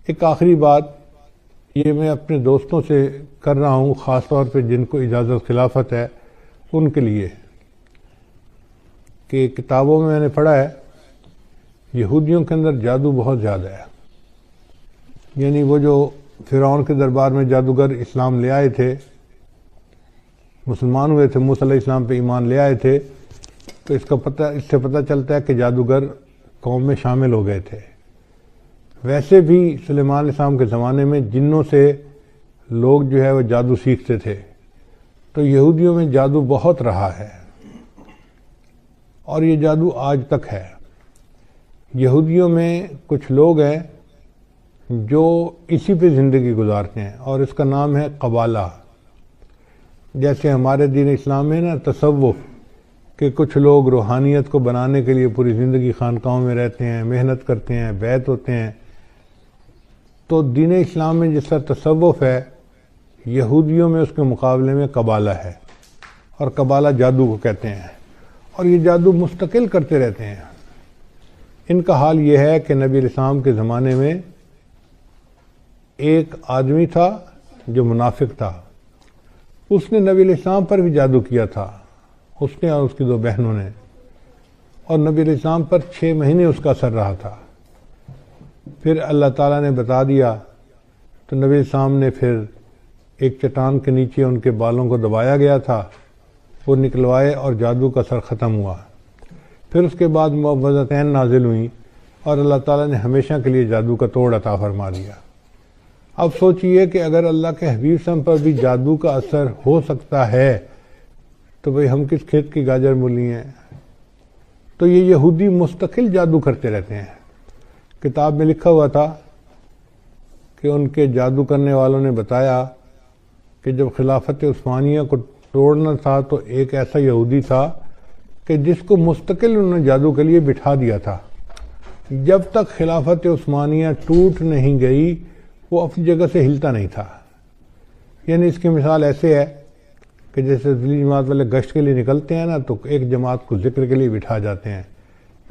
ایک آخری بات یہ میں اپنے دوستوں سے کر رہا ہوں، خاص طور پہ جن کو اجازت خلافت ہے ان کے لیے، کہ کتابوں میں نے پڑھا ہے یہودیوں کے اندر جادو بہت زیادہ ہے. یعنی وہ جو فرعون کے دربار میں جادوگر اسلام لے آئے تھے، مسلمان ہوئے تھے، موسیٰ علیہ السلام پہ ایمان لے آئے تھے، تو اس سے پتہ چلتا ہے کہ جادوگر قوم میں شامل ہو گئے تھے. ویسے بھی سلیمان علیہ السلام کے زمانے میں جنوں سے لوگ جو ہے وہ جادو سیکھتے تھے، تو یہودیوں میں جادو بہت رہا ہے اور یہ جادو آج تک ہے. یہودیوں میں کچھ لوگ ہیں جو اسی پہ زندگی گزارتے ہیں اور اس کا نام ہے قبالہ. جیسے ہمارے دین اسلام میں نا تصوف، کہ کچھ لوگ روحانیت کو بنانے کے لیے پوری زندگی خانقاہوں میں رہتے ہیں، محنت کرتے ہیں، بیعت ہوتے ہیں. تو دین اسلام میں جس طرح تصوف ہے، یہودیوں میں اس کے مقابلے میں قبالہ ہے، اور قبالہ جادو کو کہتے ہیں، اور یہ جادو مستقل کرتے رہتے ہیں. ان کا حال یہ ہے کہ نبی علیہ السلام کے زمانے میں ایک آدمی تھا جو منافق تھا، اس نے نبی علیہ السلام پر بھی جادو کیا تھا، اس نے اور اس کی 2 بہنوں نے، اور نبی علیہ السلام پر 6 مہینے اس کا اثر رہا تھا. پھر اللہ تعالیٰ نے بتا دیا تو نبی علیہ السلام نے پھر ایک چٹان کے نیچے ان کے بالوں کو دبایا گیا تھا، وہ نکلوائے اور جادو کا اثر ختم ہوا. پھر اس کے بعد معوذتین نازل ہوئیں اور اللہ تعالیٰ نے ہمیشہ کے لیے جادو کا توڑ عطا فرما دیا. اب سوچئے کہ اگر اللہ کے حبیب صلی اللہ علیہ وسلم پر بھی جادو کا اثر ہو سکتا ہے تو بھئی ہم کس کھیت کی گاجر مولی ہیں. تو یہ یہودی مستقل جادو کرتے رہتے ہیں. کتاب میں لکھا ہوا تھا کہ ان کے جادو کرنے والوں نے بتایا کہ جب خلافت عثمانیہ کو توڑنا تھا تو ایک ایسا یہودی تھا کہ جس کو مستقل انہوں نے جادو کے لیے بٹھا دیا تھا. جب تک خلافت عثمانیہ ٹوٹ نہیں گئی وہ اپنی جگہ سے ہلتا نہیں تھا. یعنی اس کی مثال ایسے ہے کہ جیسے ذیلی جماعت والے گشت کے لیے نکلتے ہیں نا، تو ایک جماعت کو ذکر کے لیے بٹھا جاتے ہیں،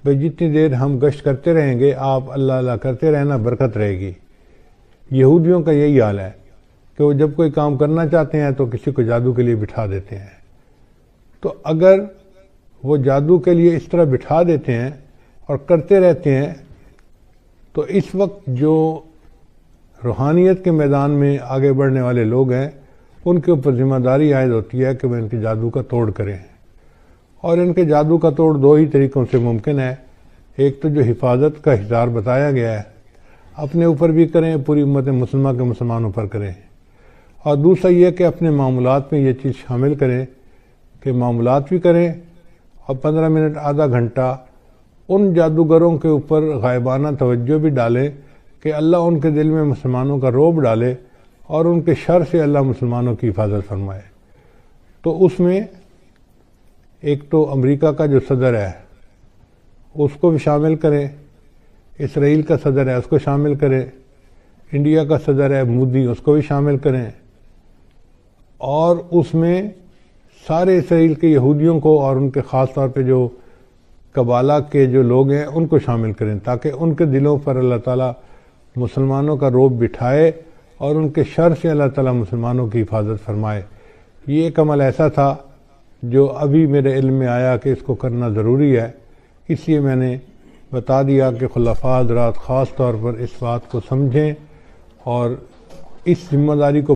بھئی جتنی دیر ہم گشت کرتے رہیں گے آپ اللہ اللہ کرتے رہنا، برکت رہے گی. یہودیوں کا یہی حال ہے کہ وہ جب کوئی کام کرنا چاہتے ہیں تو کسی کو جادو کے لیے بٹھا دیتے ہیں. تو اگر وہ جادو کے لیے اس طرح بٹھا دیتے ہیں اور کرتے رہتے ہیں تو اس وقت جو روحانیت کے میدان میں آگے بڑھنے والے لوگ ہیں ان کے اوپر ذمہ داری عائد ہوتی ہے کہ وہ ان کے جادو کا توڑ کریں. اور ان کے جادو کا توڑ 2 ہی طریقوں سے ممکن ہے. ایک تو جو حفاظت کا ہزار بتایا گیا ہے، اپنے اوپر بھی کریں، پوری امت مسلمہ کے مسلمانوں پر کریں. اور دوسرا یہ کہ اپنے معاملات میں یہ چیز شامل کریں کہ معاملات بھی کریں اور 15 منٹ آدھا گھنٹہ ان جادوگروں کے اوپر غائبانہ توجہ بھی ڈالیں کہ اللہ ان کے دل میں مسلمانوں کا رعب ڈالے اور ان کے شر سے اللہ مسلمانوں کی حفاظت فرمائے. تو اس میں ایک تو امریکہ کا جو صدر ہے اس کو بھی شامل کریں، اسرائیل کا صدر ہے اس کو شامل کریں، انڈیا کا صدر ہے مودی اس کو بھی شامل کریں، اور اس میں سارے اسرائیل کے یہودیوں کو اور ان کے خاص طور پہ جو قبالہ کے جو لوگ ہیں ان کو شامل کریں، تاکہ ان کے دلوں پر اللہ تعالیٰ مسلمانوں کا رعب بٹھائے اور ان کے شر سے اللہ تعالیٰ مسلمانوں کی حفاظت فرمائے. یہ ایک عمل ایسا تھا جو ابھی میرے علم میں آیا کہ اس کو کرنا ضروری ہے، اس لیے میں نے بتا دیا کہ خلفاء حضرات خاص طور پر اس بات کو سمجھیں اور اس ذمہ داری کو